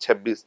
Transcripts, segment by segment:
26।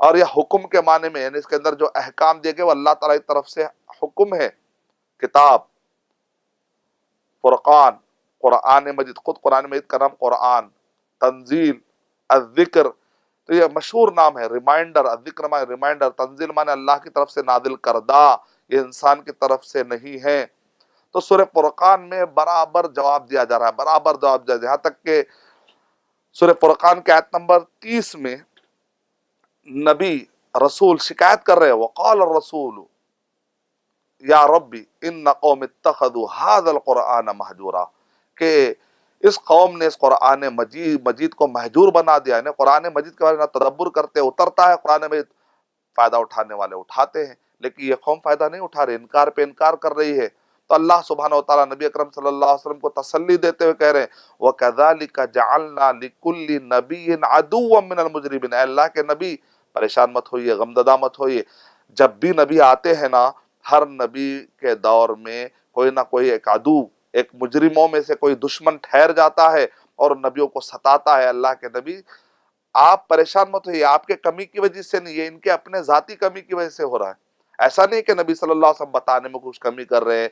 اور یہ حکم کے معنی میں، یعنی اس کے اندر جو احکام دیے گئے وہ اللہ تعالیٰ کی طرف سے حکم ہے. کتاب، فرقان، قرآن مجید، خود قرآن مجید کا نام قرآن، تنزیل، الذکر، تو یہ مشہور نام ہے. ریمائنڈر، الذکر معنی ریمائنڈر، تنزیل معنی اللہ کی طرف سے نازل کردہ، یہ انسان کی طرف سے نہیں ہے. تو سورہ فرقان میں برابر جواب دیا جا رہا ہے، برابر جواب دیا جا رہا ہے. یہاں تک کہ سورہ فرقان کے آیت نمبر 30 میں نبی رسول شکایت کر رہے ہیں، وقال الرسول یا ربی ان قوم اتخذوا هذا القرآن مہجورا، کہ اس قوم نے اس قرآن مجید کو مہجور بنا دیا. یعنی قرآن مجید کے بارے میں تدبر کرتے، اترتا ہے قرآن مجید، فائدہ اٹھانے والے اٹھاتے ہیں، لیکن یہ قوم فائدہ نہیں اٹھا رہی، انکار پہ انکار کر رہی ہے. تو اللہ سبحانہ وتعالیٰ نبی اکرم صلی اللہ علیہ وسلم کو تسلی دیتے ہوئے کہہ رہے ہیں وَكَذَلِكَ جَعَلْنَا لِكُلِّ نَبِيٍّ عَدُوًّا مِّنَ الْمُجْرِمِينَ. اے اللہ کے نبی پریشان مت ہوئیے، غمزدہ مت ہوئیے. جب بھی نبی آتے ہیں نا، ہر نبی کے دور میں کوئی نہ کوئی ایک عدو، ایک مجرموں میں سے کوئی دشمن ٹھہر جاتا ہے اور نبیوں کو ستاتا ہے. اللہ کے نبی آپ پریشان مت ہوئیے، آپ کے کمی کی وجہ سے نہیں، یہ ان کے اپنے ذاتی کمی کی وجہ سے ہو رہا ہے. ایسا نہیں کہ نبی صلی اللہ علیہ وسلم بتانے میں کچھ کمی کر رہے ہیں،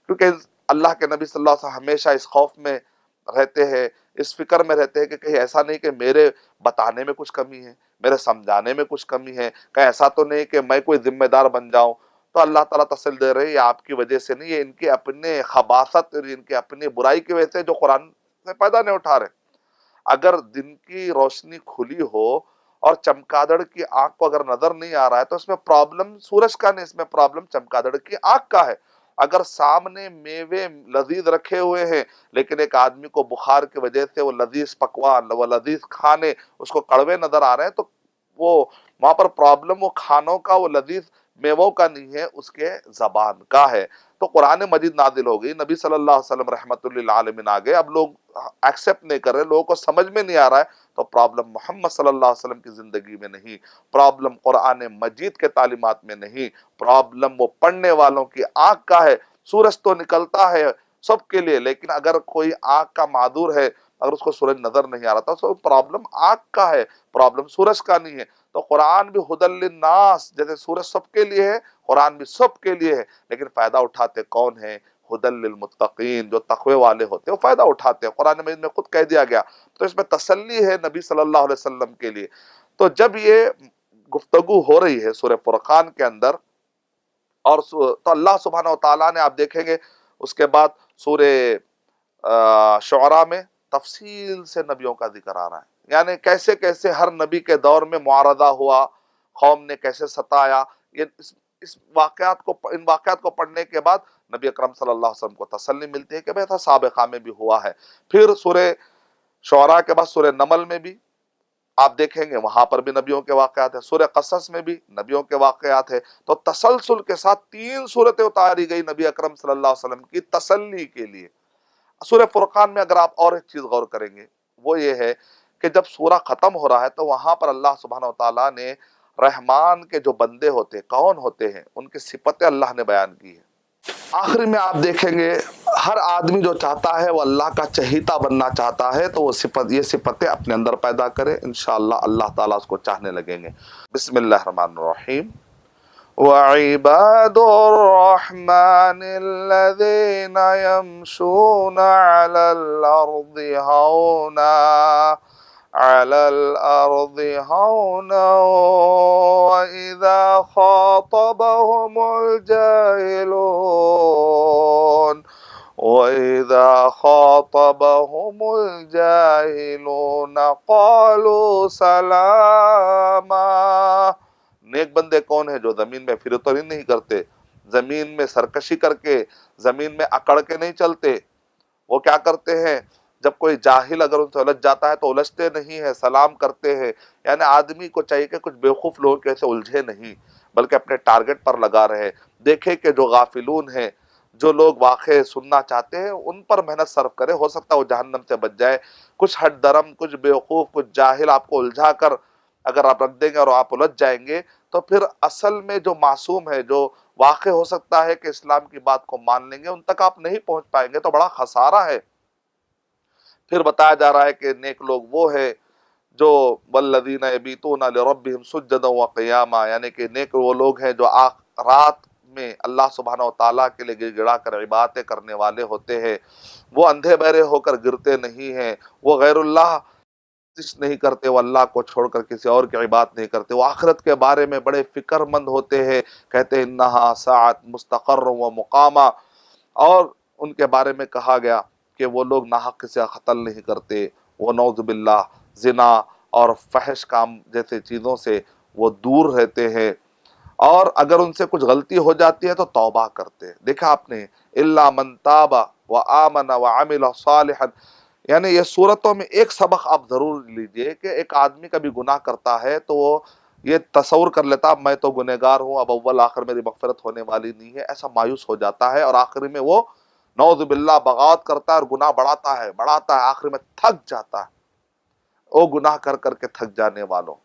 کیونکہ اللہ کے نبی صلی اللہ علیہ وسلم ہمیشہ اس خوف میں رہتے ہیں، اس فکر میں رہتے ہیں کہ کہیں ایسا نہیں کہ میرے بتانے میں کچھ کمی ہے، میرے سمجھانے میں کچھ کمی ہے، کہیں ایسا تو نہیں کہ میں کوئی ذمہ دار بن جاؤں. تو اللہ تعالیٰ تسلی دے رہے ہیں یہ آپ کی وجہ سے نہیں، یہ ان کے اپنے خباثت اور ان کے اپنی برائی کی وجہ سے جو قرآن سے پیدا نہیں اٹھا رہے. اگر دن کی روشنی کھلی ہو اور چمگادڑ کی آنکھ کو اگر نظر نہیں آ رہا ہے تو اس میں پرابلم سورج کا نہیں، اس میں پرابلم چمگادڑ کی آنکھ کا ہے. اگر سامنے میوے لذیذ رکھے ہوئے ہیں لیکن ایک آدمی کو بخار کی وجہ سے وہ لذیذ پکوان، وہ لذیذ کھانے اس کو کڑوے نظر آ رہے ہیں، تو وہ وہاں پر پرابلم وہ کھانوں کا، وہ لذیذ میووں کا نہیں ہے، اس کے زبان کا ہے. تو قرآن مجید نازل ہو گئی، نبی صلی اللہ علیہ وسلم رحمت للعالمین آ گئے، اب لوگ ایکسیپٹ نہیں کر رہے، لوگوں کو سمجھ میں نہیں آ رہا ہے. تو پرابلم محمد صلی اللہ علیہ وسلم کی زندگی میں نہیں، پرابلم قرآن مجید کے تعلیمات میں نہیں، پرابلم وہ پڑھنے والوں کی آنکھ کا ہے. سورج تو نکلتا ہے سب کے لیے، لیکن اگر کوئی آنکھ کا معذور ہے، اگر اس کو سورج نظر نہیں آ رہا تو پرابلم آنکھ کا ہے، پرابلم سورج کا نہیں ہے. تو قرآن بھی ہدی للناس، جیسے سورج سب کے لیے ہے، قرآن بھی سب کے لیے ہے، لیکن فائدہ اٹھاتے کون ہیں؟ ہدی للمتقین، جو تقوی والے ہوتے ہیں وہ فائدہ اٹھاتے ہیں. قرآن مجید میں خود کہہ دیا گیا، تو اس میں تسلی ہے نبی صلی اللہ علیہ وسلم کے لیے. تو جب یہ گفتگو ہو رہی ہے سورہ فرقان کے اندر، اور تو اللہ سبحانہ و تعالیٰ نے، آپ دیکھیں گے اس کے بعد سورہ شعراء میں تفصیل سے نبیوں کا ذکر آ رہا ہے، یعنی کیسے کیسے ہر نبی کے دور میں معارضہ ہوا، قوم نے کیسے ستایا. یہ ان واقعات کو پڑھنے کے بعد نبی اکرم صلی اللہ علیہ وسلم کو تسلی ملتی ہے کہ بھئی ایسا سابقہ میں بھی ہوا ہے. پھر سورہ شعراء کے بعد سورہ نمل میں بھی آپ دیکھیں گے وہاں پر بھی نبیوں کے واقعات ہیں، سورہ قصص میں بھی نبیوں کے واقعات ہیں. تو تسلسل کے ساتھ 3 صورتیں اتاری گئی نبی اکرم صلی اللہ علیہ وسلم کی تسلی کے لیے. سورہ فرقان میں اگر آپ اور ایک چیز غور کریں گے وہ یہ ہے کہ جب سورہ ختم ہو رہا ہے تو وہاں پر اللہ سبحانہ و تعالیٰ نے رحمان کے جو بندے ہوتے ہیں کون ہوتے ہیں، ان کی صفتیں اللہ نے بیان کی ہے. آخری میں آپ دیکھیں گے ہر آدمی جو چاہتا ہے وہ اللہ کا چہیتا بننا چاہتا ہے، تو وہ یہ صفتیں اپنے اندر پیدا کرے، انشاءاللہ اللہ تعالیٰ اس کو چاہنے لگیں گے. بسم اللہ الرحمن الرحیم. وَعِبَادُ الرَّحْمَنِ الَّذِينَ يَمْشُونَ عَلَى الْأَرْضِ هَوْنًا وَإِذَا خَاطَبَهُمُ الْجَاهِلُونَ قَالُوا سَلَامًا. نیک بندے کون ہیں؟ جو زمین میں پھرتوری نہیں کرتے، زمین میں سرکشی کر کے، زمین میں اکڑ کے نہیں چلتے. وہ کیا کرتے ہیں؟ جب کوئی جاہل اگر ان سے الجھ جاتا ہے تو الجھتے نہیں ہیں، سلام کرتے ہیں. یعنی آدمی کو چاہیے کہ کچھ بیوقوف لوگوں کے سے الجھے نہیں، بلکہ اپنے ٹارگٹ پر لگا رہے. دیکھے کہ جو غافلون ہیں، جو لوگ واقع سننا چاہتے ہیں، ان پر محنت صرف کرے، ہو سکتا ہے وہ جہنم سے بچ جائے. کچھ ہٹ درم، کچھ بیوقوف، کچھ جاہل آپ کو الجھا کر اگر آپ رکھ دیں گے اور آپ الجھ جائیں گے تو پھر اصل میں جو معصوم ہے، جو واقع ہو سکتا ہے کہ اسلام کی بات کو مان لیں گے، ان تک آپ نہیں پہنچ پائیں گے، تو بڑا خسارہ ہے. پھر بتایا جا رہا ہے کہ نیک لوگ وہ ہے جو والذین یبیتون لربہم سجدا وقیاما، یعنی کہ نیک وہ لوگ ہیں جو رات میں اللہ سبحانہ و تعالیٰ کے لیے گر گڑا کر عبادتیں کرنے والے ہوتے ہیں، وہ اندھے بہرے ہو کر گرتے نہیں ہیں، وہ غیر اللہ نہیں کرتے، وہ اللہ کو چھوڑ کر کسی اور کی عبادت نہیں کرتے، وہ آخرت کے بارے میں بڑے فکر مند ہوتے ہیں، کہتے ہیں انہا ساعت مستقر و مقامہ، اور ان کے بارے میں کہا گیا کہ وہ لوگ ناحق سے قتل نہیں کرتے، وہ نعوذ باللہ زنا اور فحش کام جیسے چیزوں سے وہ دور رہتے ہیں، اور اگر ان سے کچھ غلطی ہو جاتی ہے تو توبہ کرتے ہیں۔ دیکھا آپ نے، الا من تاب وآمن وعمل صالحا، یعنی یہ صورتوں میں ایک سبق آپ ضرور لیجئے کہ ایک آدمی کبھی گناہ کرتا ہے تو وہ یہ تصور کر لیتا میں تو گنہگار ہوں، اب اول آخر میری مغفرت ہونے والی نہیں ہے، ایسا مایوس ہو جاتا ہے، اور آخر میں وہ نعوذ باللہ بغاوت کرتا ہے اور گناہ بڑھاتا ہے، آخر میں تھک جاتا ہے۔ او گناہ کر کر کے تھک جانے والوں،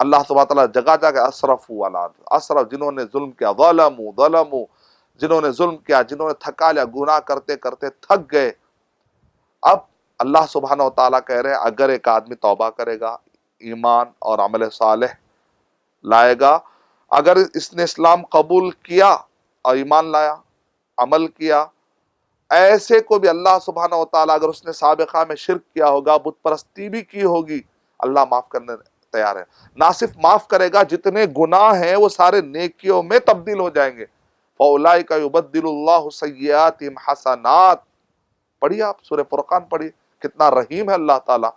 اللہ سبحانہ تعالیٰ جگہ جگہ اسرف جنہوں نے ظلم کیا، ظلموا جنہوں نے ظلم کیا، جنہوں نے تھکا لیا، گناہ کرتے کرتے تھک گئے۔ اب اللہ سبحانہ و تعالیٰ کہہ رہے ہیں اگر ایک آدمی توبہ کرے گا، ایمان اور عمل صالح لائے گا، اگر اس نے اسلام قبول کیا اور ایمان لایا، عمل کیا، ایسے کو بھی اللہ سبحانہ و تعالیٰ اگر اس نے سابقہ میں شرک کیا ہوگا، بت پرستی بھی کی ہوگی، اللہ معاف کرنے تیار ہے۔ نہ صرف معاف کرے گا، جتنے گناہ ہیں وہ سارے نیکیوں میں تبدیل ہو جائیں گے۔ فَأُولَئِكَ يُبَدِّلُ اللَّهُ سَيِّئَاتِهِمْ حَسَنَاتٍ، پڑھیے آپ سورہ فرقان پڑھیے، کتنا رحیم ہے اللہ تعالیٰ،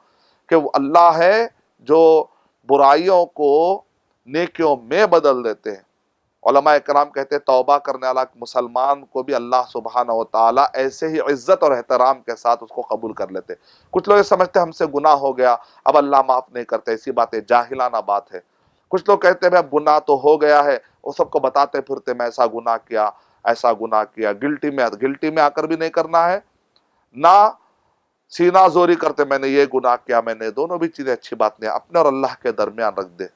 کہ وہ اللہ ہے جو برائیوں کو نیکیوں میں بدل دیتے ہیں۔ علماء کرام کہتے ہیں توبہ کرنے والا مسلمان کو بھی اللہ سبحانہ و تعالیٰ ایسے ہی عزت اور احترام کے ساتھ اس کو قبول کر لیتے۔ کچھ لوگ یہ سمجھتے ہیں ہم سے گناہ ہو گیا اب اللہ معاف نہیں کرتے، ایسی بات ہے، جاہلانہ بات ہے۔ کچھ لوگ کہتے ہیں اب گناہ تو ہو گیا ہے، وہ سب کو بتاتے پھرتے میں ایسا گناہ کیا، ایسا گناہ کیا، گلٹی میں آ کر بھی نہیں کرنا ہے، نہ سینہ زوری کرتے میں نے یہ گناہ کیا، میں نے، دونوں بھی چیزیں اچھی بات نہیں، اپنے اور اللہ کے درمیان رکھ دے۔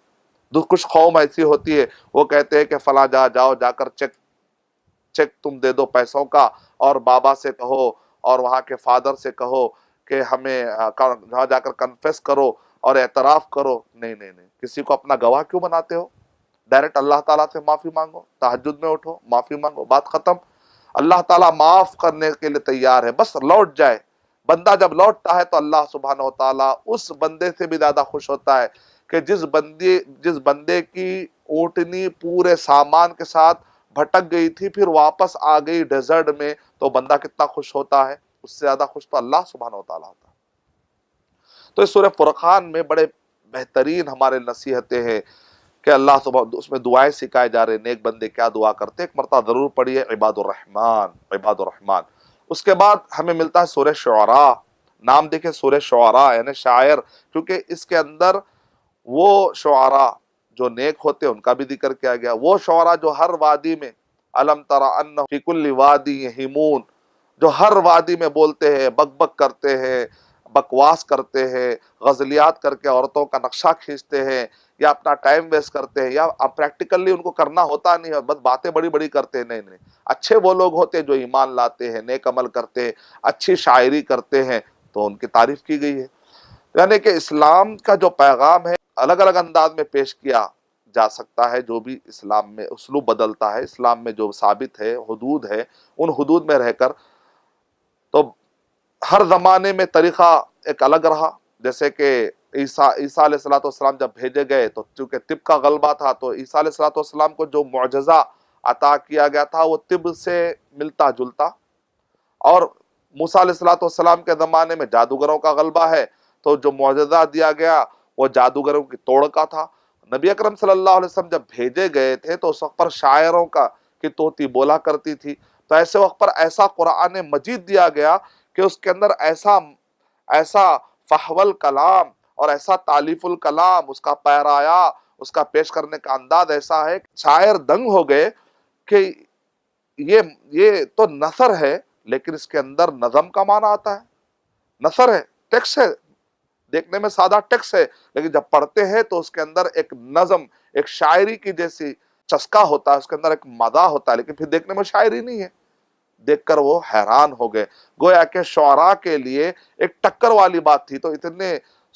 کچھ قوم ایسی ہوتی ہے وہ کہتے ہیں کہ فلاں جاؤ جا کر چیک تم دے دو پیسوں کا، اور بابا سے کہو اور وہاں کے فادر سے کہو کہ ہمیں وہاں جا کر کنفیس کرو اور اعتراف کرو۔ نہیں نہیں نہیں، کسی کو اپنا گواہ کیوں بناتے ہو؟ ڈائریکٹ اللہ تعالیٰ سے معافی مانگو، تہجد میں اٹھو معافی مانگو، بات ختم۔ اللہ تعالیٰ معاف کرنے کے لیے تیار ہے، بس لوٹ جائے۔ بندہ جب لوٹتا ہے تو اللہ سبحانہ و تعالیٰ اس بندے سے بھی زیادہ خوش ہوتا ہے کہ جس بندے کی اونٹنی پورے سامان کے ساتھ بھٹک گئی تھی پھر واپس آ گئی ڈیزرٹ میں، تو بندہ کتنا خوش ہوتا ہے، اس سے زیادہ خوش تو اللہ سبحانہ و تعالیٰ ہوتا ہے۔ تو اس سورہ فرقان میں بڑے بہترین ہمارے نصیحتیں ہیں کہ اللہ سبحانہ، اس میں دعائیں سکھائے جا رہے، نیک بندے کیا دعا کرتے، ایک مرتبہ ضرور پڑھیے عباد الرحمن۔ اس کے بعد ہمیں ملتا ہے سورہ شعراء، نام دیکھیں سورہ شعراء یعنی شاعر، کیونکہ اس کے اندر وہ شعراء جو نیک ہوتے ہیں ان کا بھی ذکر کیا گیا، وہ شعراء جو ہر وادی میں الم تر انہ فی کل وادی یہیمون، جو ہر وادی میں بولتے ہیں، بک بک کرتے ہیں، بکواس کرتے ہیں، غزلیات کر کے عورتوں کا نقشہ کھینچتے ہیں، یا اپنا ٹائم ویسٹ کرتے ہیں، یا پریکٹیکلی ان کو کرنا ہوتا نہیں ہے، بس باتیں بڑی بڑی کرتے ہیں۔ نہیں نہیں، اچھے وہ لوگ ہوتے ہیں جو ایمان لاتے ہیں، نیک عمل کرتے ہیں، اچھی شاعری کرتے ہیں، تو ان کی تعریف کی گئی ہے۔ یعنی کہ اسلام کا جو پیغام ہے الگ الگ انداز میں پیش کیا جا سکتا ہے، جو بھی اسلام میں اسلوب بدلتا ہے، اسلام میں جو ثابت ہے حدود ہے، ان حدود میں رہ کر، تو ہر زمانے میں طریقہ ایک الگ رہا۔ جیسے کہ عیسیٰ علیہ السلام جب بھیجے گئے تو چونکہ طب کا غلبہ تھا، تو عیسیٰ علیہ السلام کو جو معجزہ عطا کیا گیا تھا وہ طب سے ملتا جلتا، اور موسیٰ علیہ السلام کے زمانے میں جادوگروں کا غلبہ ہے، تو جو معجزہ دیا گیا وہ جادوگروں کی توڑ کا تھا۔ نبی اکرم صلی اللہ علیہ وسلم جب بھیجے گئے تھے تو اس وقت پر شاعروں کی توتی بولا کرتی تھی، تو ایسے وقت پر ایسا قرآن مجید دیا گیا کہ اس کے اندر ایسا فحول کلام اور ایسا تالیف الکلام، اس کا پیرایا، اس کا پیش کرنے کا انداز ایسا ہے کہ شاعر دنگ ہو گئے کہ یہ تو نثر ہے، لیکن اس کے اندر نظم کا معنی آتا ہے۔ نثر ہے، ٹیکسٹ ہے، دیکھنے میں سادہ ٹیکسٹ ہے، لیکن جب پڑھتے ہیں تو اس کے اندر ایک نظم، ایک شاعری کی جیسی چسکا ہوتا ہے، اس کے اندر ایک مزہ ہوتا ہے، لیکن پھر دیکھنے میں شاعری نہیں ہے۔ دیکھ کر وہ حیران ہو گئے، گویا کہ شعراء کے لیے ایک ٹکر والی بات تھی، تو اتنے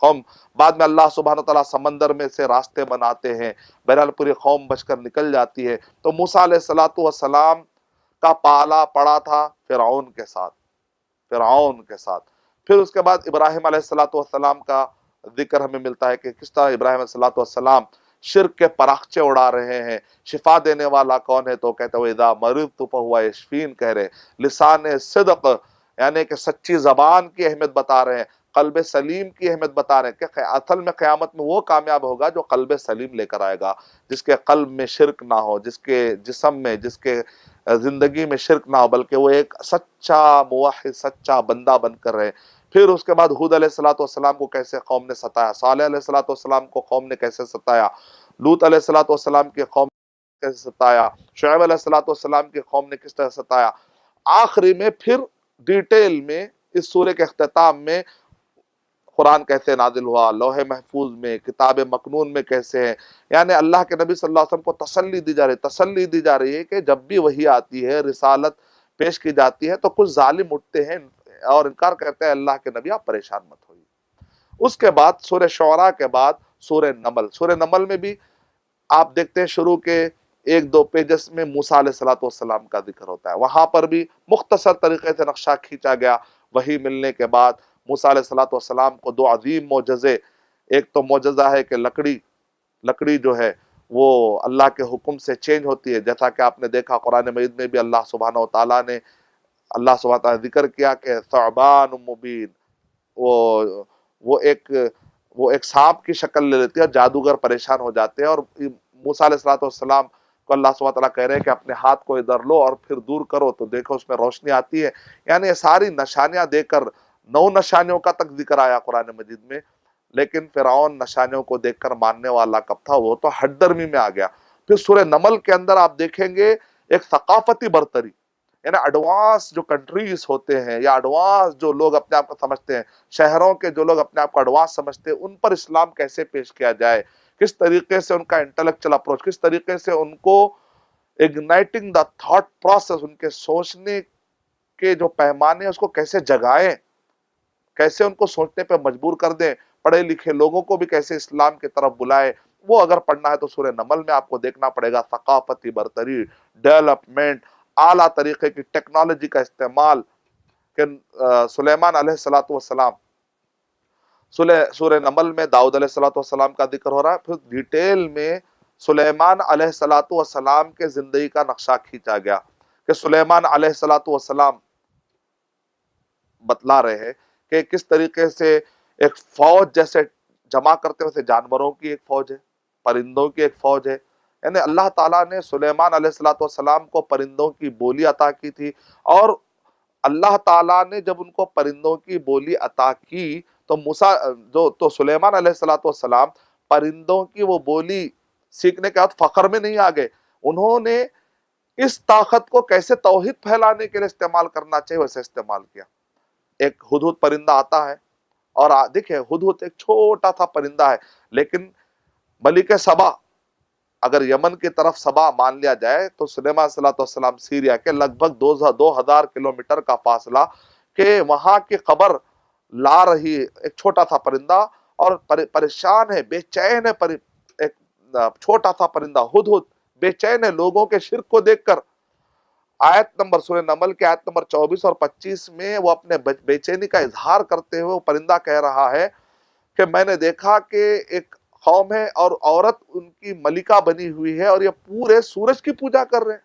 قوم بعد میں اللہ سبحانہ تعالیٰ سمندر میں سے راستے بناتے ہیں، بہرحال پوری قوم بچ کر نکل جاتی ہے۔ تو موسیٰ علیہ السلام کا پالا پڑا تھا فرعون کے ساتھ، فرعون کے ساتھ۔ پھر اس کے بعد ابراہیم علیہ السلام کا ذکر ہمیں ملتا ہے کہ کس طرح ابراہیم علیہ السلام شرک کے پراخچے اڑا رہے ہیں۔ شفا دینے والا کون ہے؟ تو کہتے ہیں اذا مرضت فہو یشفین، کہہ رہے لسان صدق، یعنی کہ سچی زبان کی اہمیت بتا رہے ہیں، قلب سلیم کی اہمیت بتا رہے ہیں کہ اصل میں قیامت میں وہ کامیاب ہوگا جو قلب سلیم لے کر آئے گا، جس کے قلب میں شرک نہ ہو، جس کے جسم میں، جس کے زندگی میں شرک نہ ہو، بلکہ وہ ایک سچا موحد، سچا بندہ بن کر رہے۔ پھر اس کے بعد ہود علیہ السلام کو کیسے قوم نے ستایا، صالح علیہ السلام کو قوم نے کیسے ستایا، لوط علیہ السلام کی قوم نے کیسے ستایا، شعیب علیہ السلام کی قوم نے کس طرح ستایا۔ آخری میں پھر ڈیٹیل میں اس سورے کے اختتام میں قرآن کیسے نازل ہوا، لوح محفوظ میں، کتاب مکنون میں کیسے ہے، یعنی اللہ کے نبی صلی اللہ علیہ وسلم کو تسلی دی جا رہی ہے کہ جب بھی وحی آتی ہے، رسالت پیش کی جاتی ہے تو کچھ ظالم اٹھتے ہیں اور انکار کرتے ہیں، اللہ کے نبی آپ پریشان مت ہوئیے۔ اس کے بعد سورہ شعراء کے بعد سورہ نمل میں بھی آپ دیکھتے ہیں شروع کے ایک دو پیجز میں موسیٰ علیہ السلام کا ذکر ہوتا ہے، وہاں پر بھی مختصر طریقے سے نقشہ کھینچا گیا۔ وحی ملنے کے بعد موسیٰ علیہ السلام کو دو عظیم معجزے، ایک تو معجزہ ہے کہ لکڑی جو ہے وہ اللہ کے حکم سے چینج ہوتی ہے، جیسا کہ آپ نے دیکھا قرآن مجید میں بھی اللہ سبحانہ وتعالیٰ نے ذکر کیا کہ ثعبان مبین، وہ ایک سانپ کی شکل لے لیتی ہے اور جادوگر پریشان ہو جاتے ہیں، اور موسیٰ علیہ السلام کو اللہ سبحانہ وتعالیٰ کہہ رہے ہیں کہ اپنے ہاتھ کو ادھر لو اور پھر دور کرو تو دیکھو اس میں روشنی آتی ہے۔ یعنی یہ ساری نشانیاں دے کر 9 نشانیوں کا تک ذکر آیا قرآن مجید میں، لیکن فرعون نشانیوں کو دیکھ کر ماننے والا کب تھا؟ وہ تو ہٹ درمی میں آ گیا۔ پھر سورہ نمل کے اندر آپ دیکھیں گے ایک ثقافتی برتری، یعنی ایڈوانس جو کنٹریز ہوتے ہیں یا ایڈوانس جو لوگ اپنے آپ کو سمجھتے ہیں، شہروں کے جو لوگ اپنے آپ کو ایڈوانس سمجھتے ہیں، ان پر اسلام کیسے پیش کیا جائے، کس طریقے سے ان کا انٹلیکچل اپروچ، کس طریقے سے ان کو اگنائٹنگ دا تھاٹ پروسیس، ان کے سوچنے کے جو پیمانے ہیں اس کو کیسے جگائیں، کیسے ان کو سوچنے پہ مجبور کر دیں، پڑھے لکھے لوگوں کو بھی کیسے اسلام کی طرف بلائے، وہ اگر پڑھنا ہے تو سورہ نمل میں آپ کو دیکھنا پڑے گا۔ ثقافتی برتری، ڈیولپمنٹ، اعلیٰ طریقے کی ٹیکنالوجی کا استعمال، کہ سلیمان علیہ السلام، سورہ نمل میں داؤد علیہ السلام کا ذکر ہو رہا ہے، پھر ڈیٹیل میں سلیمان علیہ السلام کے زندگی کا نقشہ کھینچا گیا کہ سلیمان علیہ السلام بتلا رہے ہیں کہ کس طریقے سے ایک فوج جیسے جمع کرتے ہیں، ویسے جانوروں کی ایک فوج ہے، پرندوں کی ایک فوج ہے، یعنی اللہ تعالیٰ نے سلیمان علیہ السلام کو پرندوں کی بولی عطا کی تھی، اور اللہ تعالیٰ نے جب ان کو پرندوں کی بولی عطا کی تو سلیمان علیہ السلام پرندوں کی وہ بولی سیکھنے کے بعد فخر میں نہیں آگئے، انہوں نے اس طاقت کو کیسے توحید پھیلانے کے لیے استعمال کرنا چاہیے ویسے استعمال کیا۔ ایک ہدہد پرندہ آتا ہے، اور دیکھیں ہدہد ایک چھوٹا تھا پرندہ ہے، لیکن ملک سبا، اگر یمن کی طرف سبا مان لیا جائے تو سلیمان صلی اللہ علیہ وسلم سیریا کے لگ بھگ 2000 کلومیٹر کا فاصلہ کہ وہاں کی خبر لا رہی ایک چھوٹا تھا پرندہ، اور پریشان ہے، بے چین ہے، ایک چھوٹا تھا پرندہ ہدہد بے چین ہے لوگوں کے شرک کو دیکھ کر۔ سورہ نمل کے آیت نمبر 24 اور 25 میں وہ اپنے بے چینی کا اظہار کرتے ہوئے وہ پرندہ کہہ رہا ہے کہ میں نے دیکھا کہ ایک قوم ہے اور عورت ان کی ملکہ بنی ہوئی ہے اور یہ پورے سورج کی پوجا کر رہے ہیں،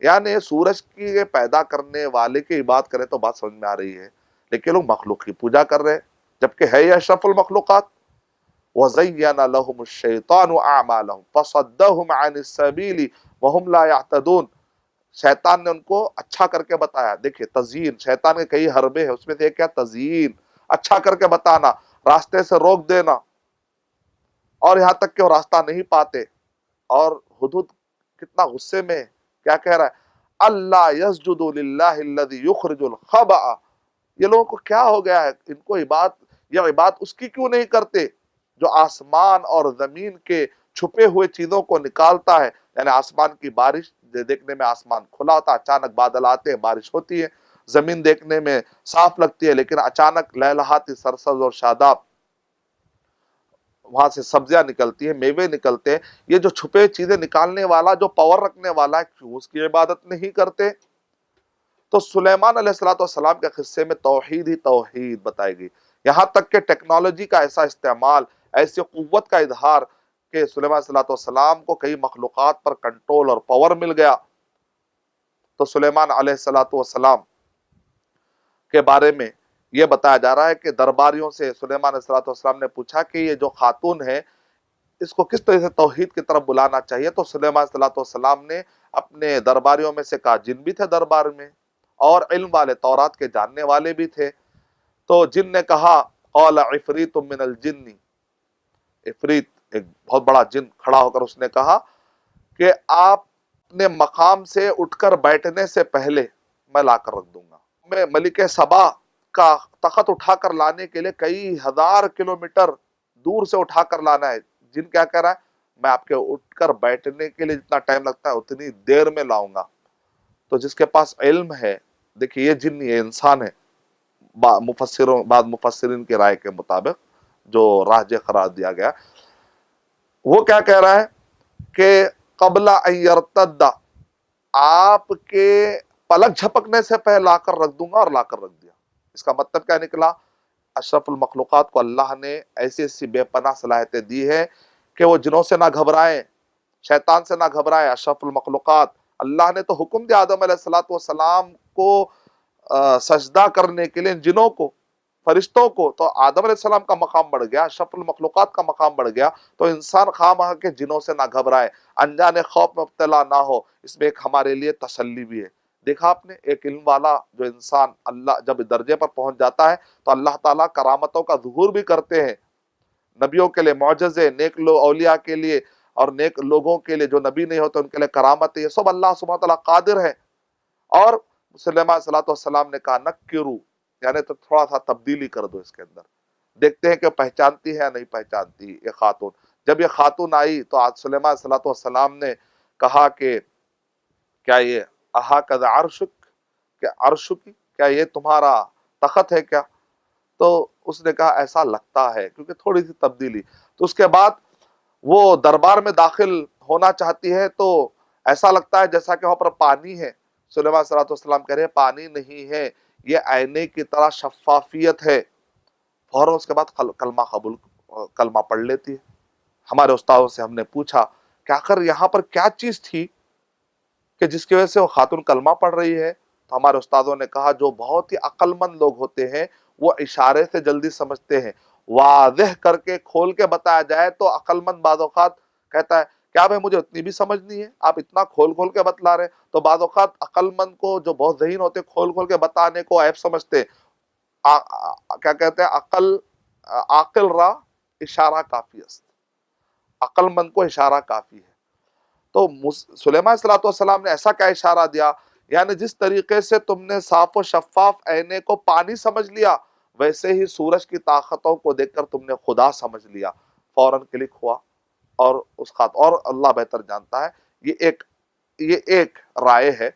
یعنی سورج کی پیدا کرنے والے کی بات کریں تو بات سمجھ میں آ رہی ہے، لیکن لوگ مخلوق کی پوجا کر رہے ہیں، جبکہ ہے یہ اشرف المخلوقات۔ وَزَيَّنَ لَهُمُ الشَّيْطَانُ أَعْمَالَهُمْ فَصَدَّهُمْ عَنِ السَّبِيلِ وَهُمْ لَا يَعْتَدُونَ۔ شیطان نے ان کو اچھا کر کے بتایا، دیکھیں تزیین، شیطان کے کئی حربے ہیں، اس میں سے کیا تزیین، اچھا کر کے بتانا، راستے سے روک دینا، اور یہاں تک کہ وہ راستہ نہیں پاتے۔ اور ہدہد کتنا غصے میں کیا کہہ رہا ہے، اللہ یسجد للہ الذی یخرج الخبأ، یہ لوگوں کو کیا ہو گیا ہے، ان کو عبادت اس کی کیوں نہیں کرتے جو آسمان اور زمین کے چھپے ہوئے چیزوں کو نکالتا ہے، یعنی آسمان کی بارش دیکھنے میں آسمان کھلا ہوتا، اچانک بادل آتے ہیں، بارش ہوتی ہے، زمین دیکھنے میں صاف لگتی ہے لیکن اچانک لہلہاتی سرسبز اور شاداب وہاں سے سبزیاں نکلتی ہیں، میوے نکلتے ہیں، یہ جو چھپے چیزیں نکالنے والا، جو پاور رکھنے والا ہے، کیوں اس کی عبادت نہیں کرتے؟ تو سلیمان علیہ السلام کے قصے میں توحید ہی توحید بتائی گئی، یہاں تک کہ ٹیکنالوجی کا ایسا استعمال، ایسی قوت کا اظہار کہ سلیمان علیہ السلام کو کئی مخلوقات پر کنٹرول اور پاور مل گیا۔ تو سلیمان علیہ السلام کے بارے میں یہ بتایا جا رہا ہے کہ درباریوں سے سلیمان علیہ السلام نے پوچھا کہ یہ جو خاتون ہے اس کو کس طرح سے توحید کی طرف بلانا چاہیے، تو سلیمان علیہ السلام نے اپنے درباریوں میں سے کہا، جن بھی تھے دربار میں اور علم والے، تورات کے جاننے والے بھی تھے، تو جن نے کہا، قال عفریت من الجن، عفریت ایک بہت بڑا جن کھڑا ہو کر اس نے کہا کہ آپ اپنے مقام سے اٹھ کر بیٹھنے سے پہلے میں لا کر رکھ دوں گا۔ میں ملک سبا کا تخت اٹھا کر لانے کے لیے کئی ہزار کلومیٹر دور سے اٹھا کر لانا ہے، جن کیا کہہ رہا ہے، میں آپ کے اٹھ کر بیٹھنے کے لیے جتنا ٹائم لگتا ہے اتنی دیر میں لاؤں گا۔ تو جس کے پاس علم ہے، دیکھیے یہ جن یہ انسان ہے، بعض مفسرین کی رائے کے مطابق جو راجح قرار دیا گیا، وہ کیا کہہ رہا ہے کہ قبل ان یرتد، آپ کے پلک جھپکنے سے پہلے لا کر رکھ دوں گا، اور لا کر رکھ دیا۔ اس کا مطلب کیا نکلا؟ اشرف المخلوقات کو اللہ نے ایسی ایسی بے پناہ صلاحیتیں دی ہے کہ وہ جنوں سے نہ گھبرائیں، شیطان سے نہ گھبرائیں۔ اشرف المخلوقات، اللہ نے تو حکم دیا آدم علیہ السلام کو سجدہ کرنے کے لیے جنوں کو، فرشتوں کو، تو آدم علیہ السلام کا مقام بڑھ گیا، اشرف المخلوقات کا مقام بڑھ گیا، تو انسان خواہ مخواہ کے جنوں سے نہ گھبرائے، انجانے خوف میں مبتلا نہ ہو۔ اس میں ایک ہمارے لیے تسلی بھی ہے۔ دیکھا آپ نے، ایک علم والا جو انسان اللہ جب درجے پر پہنچ جاتا ہے تو اللہ تعالیٰ کرامتوں کا ظہور بھی کرتے ہیں، نبیوں کے لیے معجزے، نیک اولیاء کے لیے اور نیک لوگوں کے لیے جو نبی نہیں ہوتے ان کے لیے کرامت، یہ سب اللہ سبحانہ تعالیٰ قادر ہے۔ اور سلیمان صلی اللہ علیہ وسلم نے کہا نکرو، یعنی تو تھوڑا سا تبدیلی کر دو اس کے اندر، دیکھتے ہیں کہ پہچانتی ہے یا نہیں پہچانتی یہ خاتون۔ جب یہ خاتون آئی تو آج سلیمان صلی اللہ علیہ وسلم نے کہا کہ کیا یہ احاکذا عرشک، کیا عرش کی، کیا یہ تمہارا تخت ہے کیا؟ تو اس نے کہا ایسا لگتا ہے، کیونکہ تھوڑی سی تبدیلی۔ تو اس کے بعد وہ دربار میں داخل ہونا چاہتی ہے تو ایسا لگتا ہے جیسا کہ وہاں پر پانی ہے۔ سلیمان صلی اللہ علیہ وسلم کہہ رہے ہیں پانی نہیں ہے، یہ آئینے کی طرح شفافیت ہے۔ فوراً اس کے بعد کلمہ پڑھ لیتی ہے۔ ہمارے استادوں سے ہم نے پوچھا کہ آخر یہاں پر کیا چیز تھی کہ جس کی وجہ سے وہ خاتون کلمہ پڑھ رہی ہے؟ تو ہمارے استادوں نے کہا جو بہت ہی عقل مند لوگ ہوتے ہیں وہ اشارے سے جلدی سمجھتے ہیں، واضح کر کے کھول کے بتایا جائے تو عقل مند بعض اوقات کہتا ہے کیا بھائی مجھے اتنی بھی سمجھ نہیں ہے، آپ اتنا کھول کھول کے بتلا رہے ہیں۔ تو بعض اوقات عقل مند کو جو بہت ذہین ہوتے ہیں کھول کھول کے بتانے کو عیب سمجھتے ہیں۔ کیا کہتے ہیں، عاقل را اشارہ کافی است، عقل مند کو اشارہ کافی ہے۔ تو سلیمان صلی اللہ علیہ وسلم نے ایسا کیا اشارہ دیا، یعنی جس طریقے سے تم نے صاف و شفاف آئینے کو پانی سمجھ لیا، ویسے ہی سورج کی طاقتوں کو دیکھ کر تم نے خدا سمجھ لیا۔ فوراً کلک ہوا اور اس خات، اور اللہ بہتر جانتا ہے، یہ ایک رائے ہے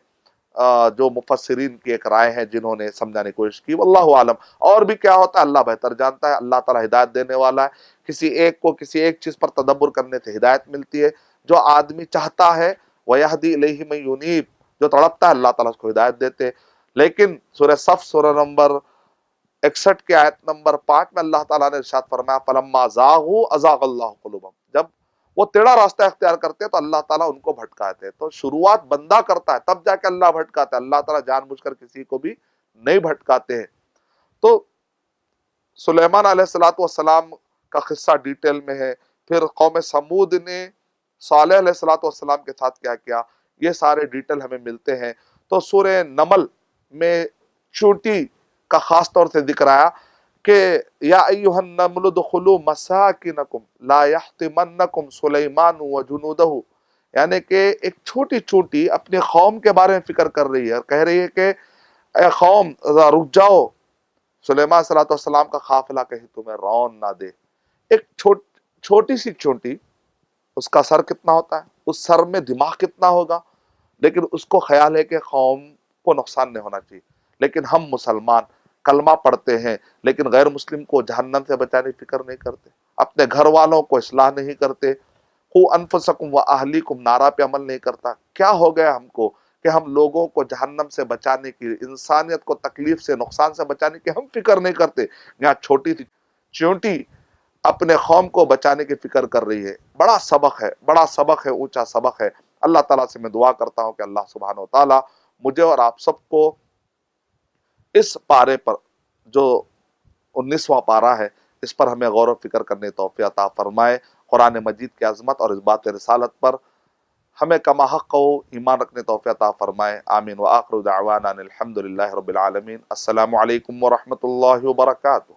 جو مفسرین کی ایک رائے ہے جنہوں نے سمجھانے کی کوشش کی، واللہ عالم۔ اور بھی کیا ہوتا ہے اللہ بہتر جانتا ہے، اللہ تعالیٰ ہدایت دینے والا ہے، کسی ایک کو کسی ایک چیز پر تدبر کرنے سے ہدایت ملتی ہے۔ جو آدمی چاہتا ہے وَيَهْدِي إِلَيْهِ مَن يُنِيبُ، جو تڑپتا ہے اللہ تعالیٰ اس کو ہدایت دیتے۔ لیکن سورہ صف سورہ نمبر 61 کے آیت نمبر 5 میں اللہ تعالیٰ نے ارشاد فرمایا فَلَمَّا زَاغُوا أَزَاغَ اللَّهُ قُلُوبَهُمْ، جب وہ ٹیڑھا راستہ اختیار کرتے ہیں تو اللہ تعالیٰ ان کو بھٹکاتے ہیں۔ تو شروعات بندہ کرتا ہے تب جا کے اللہ بھٹکاتا ہے، اللہ تعالیٰ جان بوجھ کر کسی کو بھی نہیں بھٹکاتے ہیں۔ تو سلیمان علیہ السلام کا قصہ ڈیٹیل میں ہے، پھر قوم سمود نے صالح علیہ السلام کے ساتھ کیا کیا، یہ سارے ڈیٹیل ہمیں ملتے ہیں۔ تو سورہ نمل میں چونٹی کا خاص طور سے ذکر آیا کہ یا ایھا النمل ادخلوا مساکنکم لا یحطمنکم سلیمان وجنودہ، یعنی کہ ایک چھوٹی چونٹی اپنے قوم کے بارے میں فکر کر رہی ہے اور کہہ رہی ہے کہ اے قوم ذرا رک جاؤ، سلیمان صلی اللہ علیہ وسلم کا قافلہ کہیں تمہیں رون نہ دے۔ ایک چھوٹی سی چونٹی، اس کا سر کتنا ہوتا ہے، اس سر میں دماغ کتنا ہوگا، لیکن اس کو خیال ہے کہ قوم کو نقصان نہیں ہونا چاہیے، لیکن ہم مسلمان کلمہ پڑھتے ہیں لیکن غیر مسلم کو جہنم سے بچانے کی فکر نہیں کرتے، اپنے گھر والوں کو اصلاح نہیں کرتے، قو انفسکم و اہلیکم نعرہ پہ عمل نہیں کرتا۔ کیا ہو گیا ہم کو کہ ہم لوگوں کو جہنم سے بچانے کی، انسانیت کو تکلیف سے، نقصان سے بچانے کی ہم فکر نہیں کرتے، یہاں چھوٹی سی چیونٹی اپنے قوم کو بچانے کی فکر کر رہی ہے۔ بڑا سبق ہے، بڑا سبق ہے، اونچا سبق ہے۔ اللہ تعالیٰ سے میں دعا کرتا ہوں کہ اللہ سبحانہ و تعالیٰ مجھے اور آپ سب کو اس پارے پر، جو 19واں پارہ ہے، اس پر ہمیں غور و فکر کرنے کی توفیق عطا فرمائے۔ قرآن مجید کی عظمت اور اس بات رسالت پر ہمیں کما حق و ایمان رکھنے توفیق عطا فرمائے۔ آمین۔ وآخر دعوانا ان الحمد للہ رب العالمین۔ السلام علیکم ورحمۃ اللہ وبرکاتہ۔